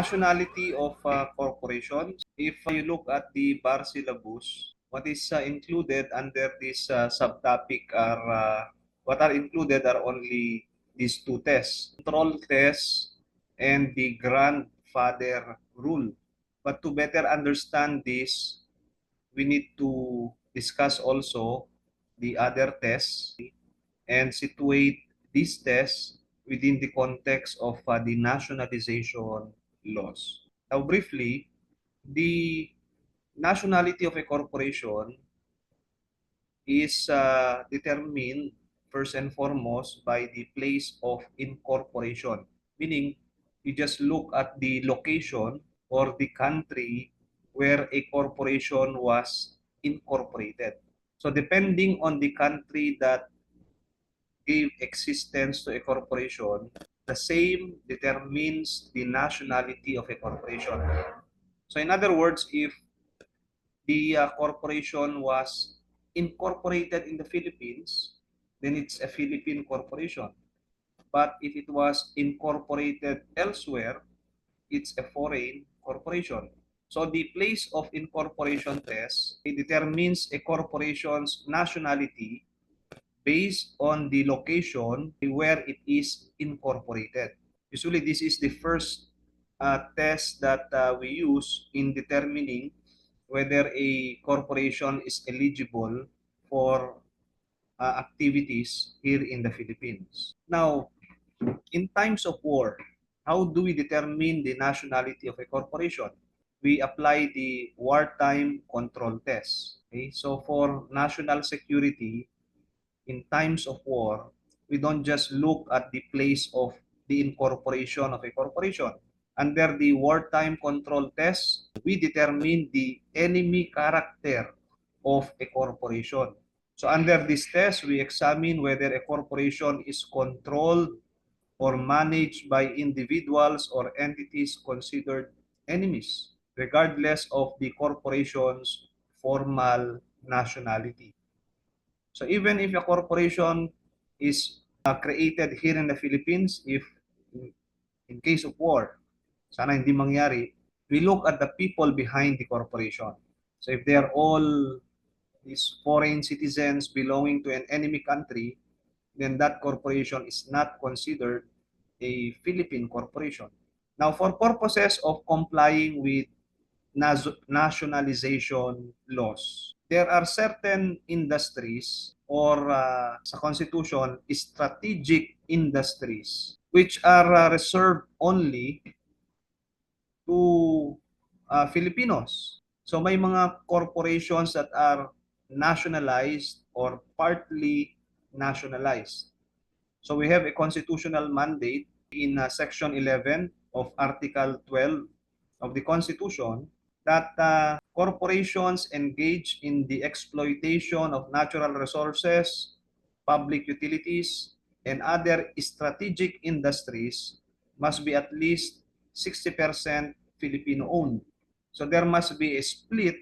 nationality of corporations. If you look at the bar syllabus, what is included under this subtopic are what are included are only these two tests: control test and the grandfather rule. But to better understand this, we need to discuss also the other tests and situate these tests within the context of the nationalization laws. Now, briefly, the nationality of a corporation is determined first and foremost by the place of incorporation, meaning you just look at the location or the country where a corporation was incorporated. So depending on the country that gave existence to a corporation, the same determines the nationality of a corporation. So in other words, if the corporation was incorporated in the Philippines, then it's a Philippine corporation. But if it was incorporated elsewhere, it's a foreign corporation. So the place of incorporation test, it determines a corporation's nationality based on the location where it is incorporated. Usually, this is the first test that we use in determining whether a corporation is eligible for activities here in the Philippines. Now, in times of war, how do we determine the nationality of a corporation? We apply the wartime control test. Okay? So for national security, in times of war, we don't just look at the place of the incorporation of a corporation. Under the wartime control test, we determine the enemy character of a corporation. So under this test, we examine whether a corporation is controlled or managed by individuals or entities considered enemies, regardless of the corporation's formal nationality. So even if a corporation is created here in the Philippines, if in case of war, sana hindi mangyari, we look at the people behind the corporation. So if they are all these foreign citizens belonging to an enemy country, then that corporation is not considered a Philippine corporation. Now, for purposes of complying with nationalization laws, there are certain industries or sa Constitution, strategic industries which are reserved only to Filipinos. So may mga corporations that are nationalized or partly nationalized. So we have a constitutional mandate in Section 11 of Article 12 of the Constitution that corporations engage in the exploitation of natural resources, public utilities, and other strategic industries must be at least 60% Filipino-owned. So there must be a split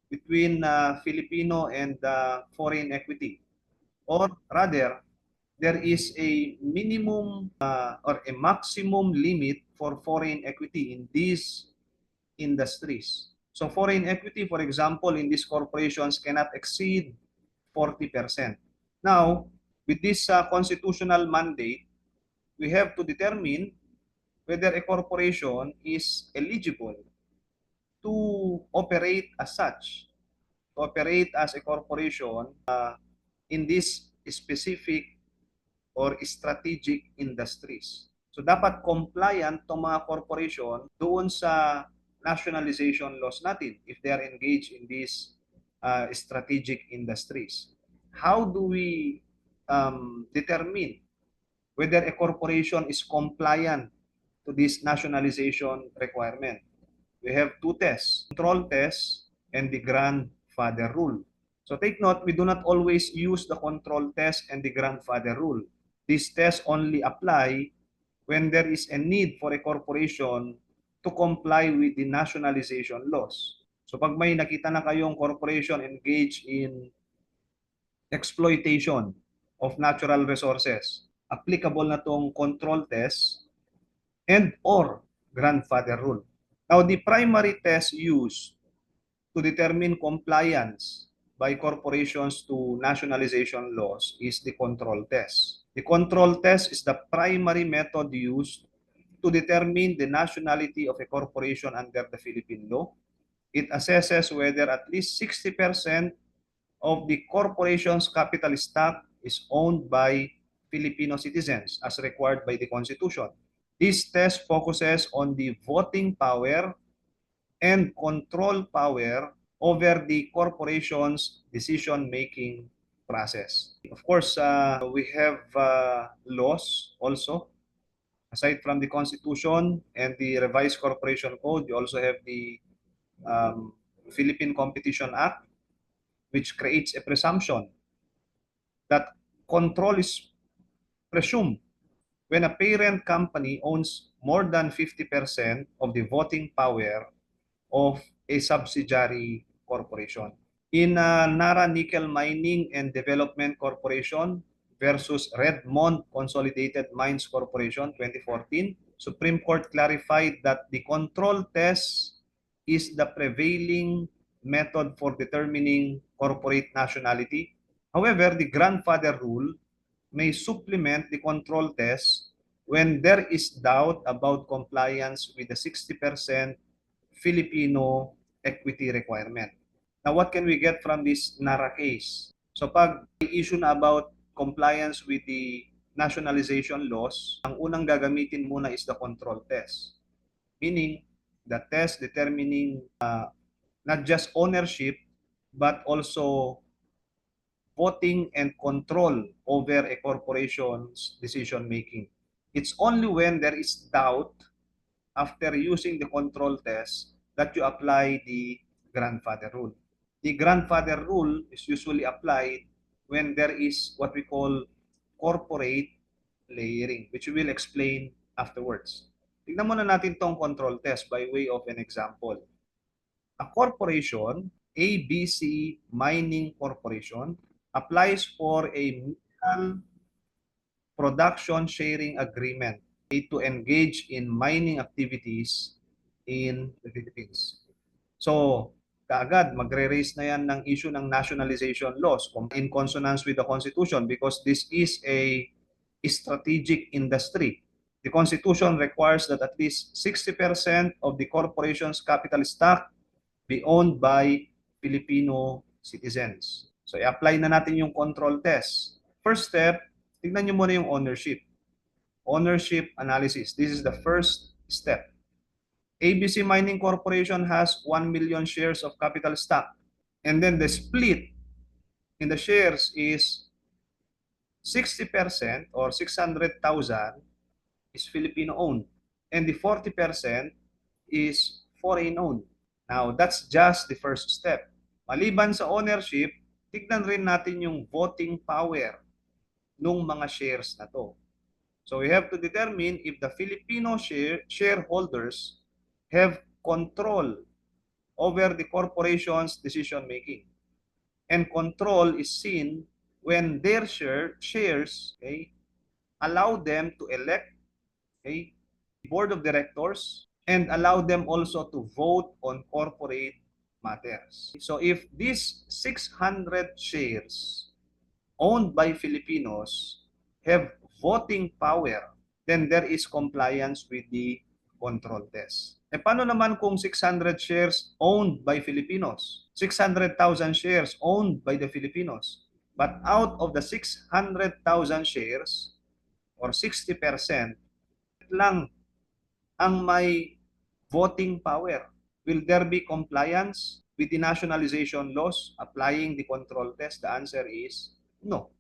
between Filipino and foreign equity. Or rather, there is a minimum or a maximum limit for foreign equity in these industries. So foreign equity, for example, in these corporations cannot exceed 40%. Now, with this constitutional mandate, we have to determine whether a corporation is eligible to operate as such, to operate as a corporation in this specific or strategic industries. So dapat compliant tong mga corporation doon sa nationalization laws natin if they are engaged in these strategic industries. How do we determine whether a corporation is compliant to this nationalization requirement? We have two tests, control test and the grandfather rule. So take note, we do not always use the control test and the grandfather rule. These tests only apply when there is a need for a corporation to comply with the nationalization laws. So pag may nakita na kayong corporation engaged in exploitation of natural resources, applicable na tong control test and or grandfather rule. Now, the primary test used to determine compliance by corporations to nationalization laws is the control test. The control test is the primary method used to determine the nationality of a corporation under the Philippine law. It assesses whether at least 60% of the corporation's capital stock is owned by Filipino citizens as required by the Constitution. This test focuses on the voting power and control power over the corporation's decision-making process. Of course, we have laws also. Aside from the Constitution and the revised Corporation Code, you also have the Philippine Competition Act, which creates a presumption that control is presumed when a parent company owns more than 50% of the voting power of a subsidiary corporation. In Nara Nickel Mining and Development Corporation versus Redmond Consolidated Mines Corporation 2014, Supreme Court clarified that the control test is the prevailing method for determining corporate nationality. However, the grandfather rule may supplement the control test when there is doubt about compliance with the 60% Filipino equity requirement. Now, what can we get from this NARA case? So, pag issue na about compliance with the nationalization laws, ang unang gagamitin muna is the control test. Meaning, the test determining not just ownership, but also voting and control over a corporation's decision-making. It's only when there is doubt after using the control test that you apply the grandfather rule. The grandfather rule is usually applied when there is what we call corporate layering, which we will explain afterwards. Tignan muna natin tong control test by way of an example. A corporation, ABC Mining Corporation, applies for a mutual production sharing agreement to engage in mining activities in the Philippines. So, kaagad magre-raise na yan ng issue ng nationalization laws in consonance with the Constitution because this is a strategic industry. The Constitution requires that at least 60% of the corporation's capital stock be owned by Filipino citizens. So, i-apply na natin yung control test. First step, tignan nyo muna yung ownership. Ownership analysis. This is the first step. ABC Mining Corporation has 1 million shares of capital stock. And then the split in the shares is 60% or 600,000 is Filipino-owned. And the 40% is foreign-owned. Now, that's just the first step. Maliban sa ownership, tignan rin natin yung voting power ng mga shares na to. So we have to determine if the Filipino shareholders have control over the corporation's decision-making. And control is seen when their shares allow them to elect board of directors and allow them also to vote on corporate matters. So if these 600 shares owned by Filipinos have voting power, then there is compliance with the control test. E paano naman kung 600 shares owned by Filipinos? 600,000 shares owned by the Filipinos. But out of the 600,000 shares, or 60%, lang ang may voting power. Will there be compliance with the nationalization laws applying the control test? The answer is no.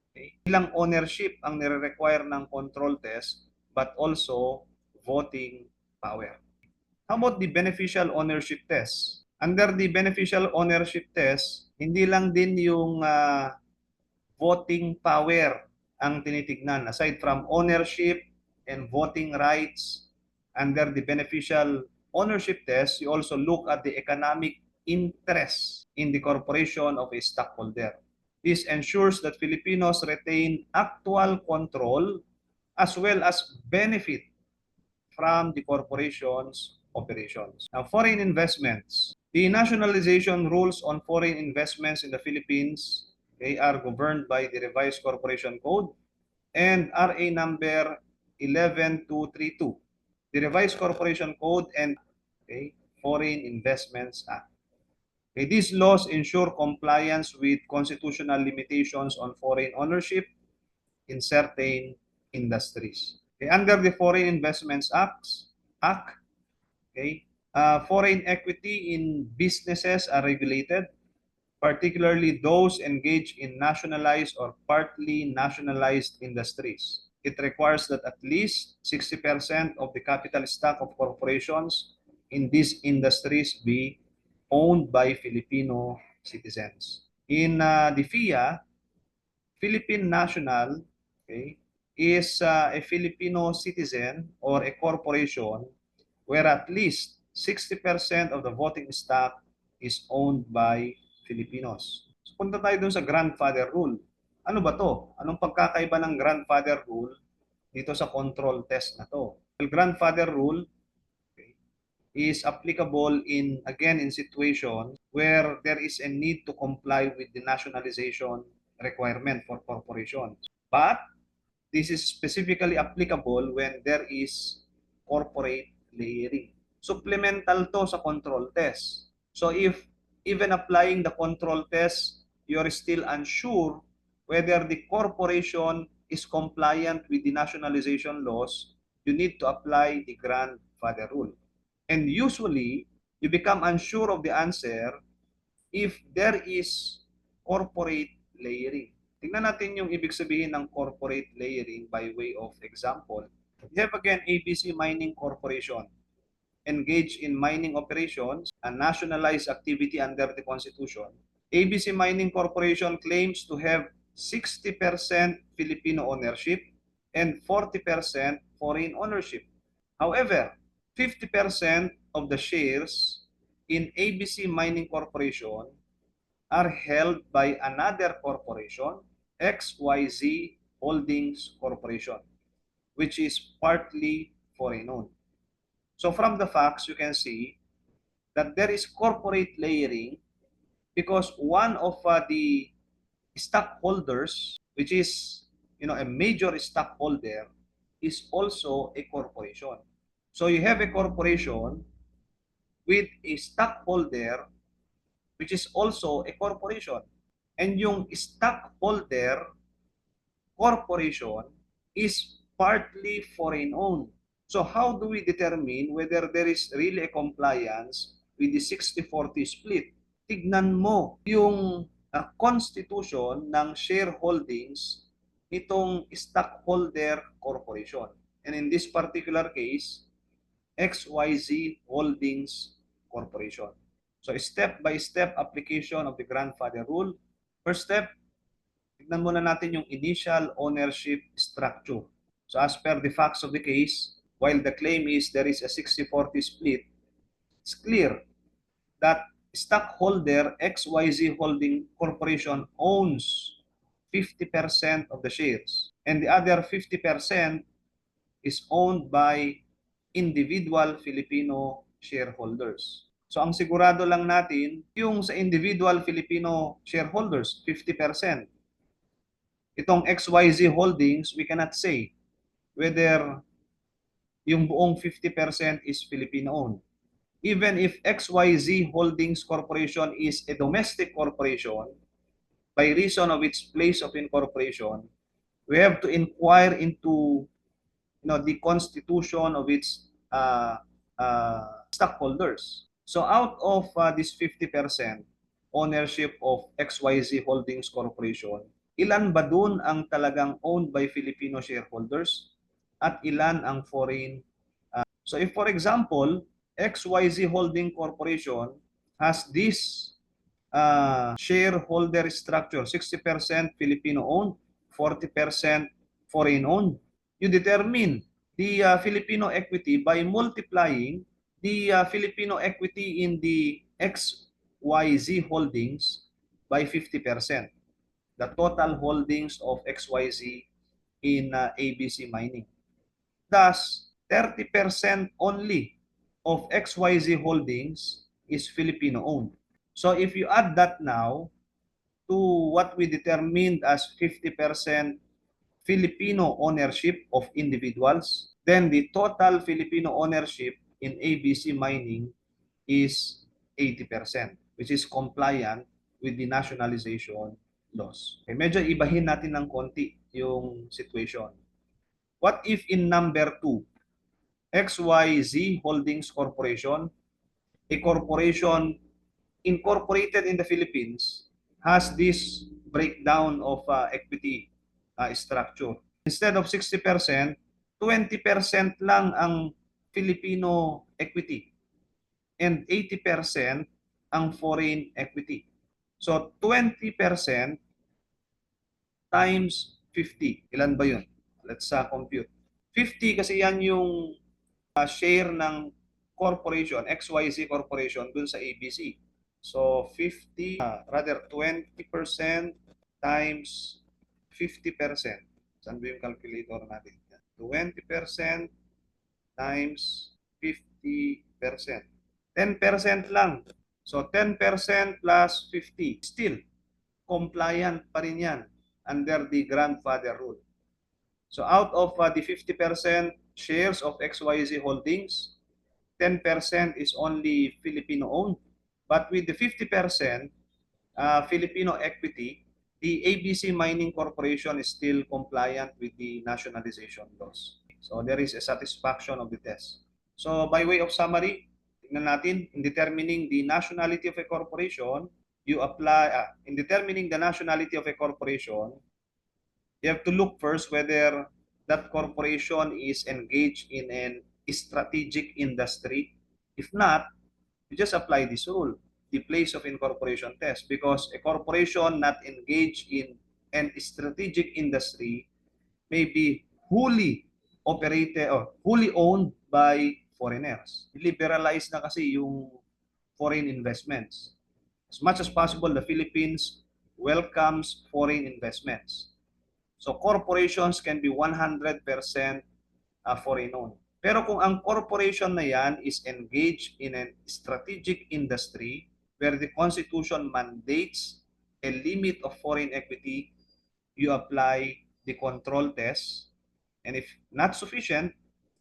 Okay. Ilang ownership ang nire-require ng control test, but also voting power. How about the beneficial ownership test? Under the beneficial ownership test, hindi lang din yung voting power ang tinitignan. Aside from ownership and voting rights, under the beneficial ownership test, you also look at the economic interest in the corporation of a stockholder. This ensures that Filipinos retain actual control as well as benefit from the corporation's operations. Now, foreign investments. The nationalization rules on foreign investments in the Philippines, they are governed by the Revised Corporation Code and RA number 11232. The Revised Corporation Code and Foreign Investments Act. Okay, these laws ensure compliance with constitutional limitations on foreign ownership in certain industries. Okay, under the Foreign Investments Act, okay, foreign equity in businesses are regulated, particularly those engaged in nationalized or partly nationalized industries. It requires that at least 60% of the capital stock of corporations in these industries be owned by Filipino citizens. In the FIA, Philippine national, okay, is a Filipino citizen or a corporation where at least 60% of the voting stock is owned by Filipinos. So, punta tayo dun sa grandfather rule. Ano ba to? Anong pagkakaiba ng grandfather rule dito sa control test na to? The grandfather rule, okay, is applicable in situations where there is a need to comply with the nationalization requirement for corporations. But this is specifically applicable when there is corporate layering. Supplemental to sa control test. So if even applying the control test, you are still unsure whether the corporation is compliant with the nationalization laws, you need to apply the grandfather rule. And usually, you become unsure of the answer if there is corporate layering. Tingnan natin yung ibig sabihin ng corporate layering by way of example. We have again ABC Mining Corporation, engaged in mining operations, a nationalized activity under the Constitution. ABC Mining Corporation claims to have 60% Filipino ownership and 40% foreign ownership. However, 50% of the shares in ABC Mining Corporation are held by another corporation, XYZ Holdings Corporation, which is partly foreign-owned. So from the facts, you can see that there is corporate layering because one of the stockholders, which is a major stockholder, is also a corporation. So you have a corporation with a stockholder which is also a corporation. And yung stockholder corporation is partly foreign-owned. So how do we determine whether there is really a compliance with the 60-40 split? Tignan mo yung constitution ng shareholdings nitong stockholder corporation. And in this particular case, XYZ Holdings Corporation. So step-by-step application of the grandfather rule. First step, tignan muna natin yung initial ownership structure. So as per the facts of the case, while the claim is there is a 60-40 split, it's clear that stockholder XYZ Holding Corporation owns 50% of the shares and the other 50% is owned by individual Filipino shareholders. So ang sigurado lang natin, yung sa individual Filipino shareholders, 50%. Itong XYZ Holdings, we cannot say whether yung buong 50% is Filipino-owned. Even if XYZ Holdings Corporation is a domestic corporation, by reason of its place of incorporation, we have to inquire into the constitution of its stockholders. So out of this 50% ownership of XYZ Holdings Corporation, ilan ba dun ang talagang owned by Filipino shareholders at ilan ang foreign? So if for example, XYZ Holding Corporation has this shareholder structure, 60% Filipino-owned, 40% foreign-owned, you determine the Filipino equity by multiplying the Filipino equity in the XYZ holdings by 50%. The total holdings of XYZ in ABC Mining. Thus, 30% only of XYZ Holdings is Filipino-owned. So if you add that now to what we determined as 50% Filipino ownership of individuals, then the total Filipino ownership in ABC Mining is 80%, which is compliant with the nationalization laws. Okay, medyo ibahin natin ng konti yung situation. What if in number 2, XYZ Holdings Corporation, a corporation incorporated in the Philippines, has this breakdown of equity structure. Instead of 60%, 20% lang ang Filipino equity and 80% ang foreign equity. So 20% times 50. Ilan ba yun? Let's compute. 50 kasi yan yung share ng corporation, XYZ Corporation, dun sa ABC. So 50, rather 20% times 50%. Saan ba yung calculator natin? 20% times 50%. 10% lang. So 10% plus 50. Still, compliant pa rin yan under the grandfather rule. So out of the 50% shares of XYZ Holdings, 10% is only Filipino-owned. But with the 50% Filipino equity, the ABC Mining Corporation is still compliant with the nationalization laws. So there is a satisfaction of the test. So by way of summary, tingnan natin, in determining the nationality of a corporation, you apply, in determining the nationality of a corporation, you have to look first whether that corporation is engaged in an strategic industry. If not, you just apply this rule, the place of incorporation test, because a corporation not engaged in an strategic industry may be wholly operated or wholly owned by foreigners. Liberalize na kasi yung foreign investments. As much as possible, the Philippines welcomes foreign investments. So corporations can be 100% foreign owned. Pero kung ang corporation na yan is engaged in a strategic industry where the Constitution mandates a limit of foreign equity, you apply the control test. And if not sufficient,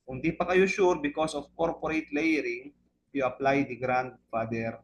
kung di pa kayo sure because of corporate layering, you apply the grandfather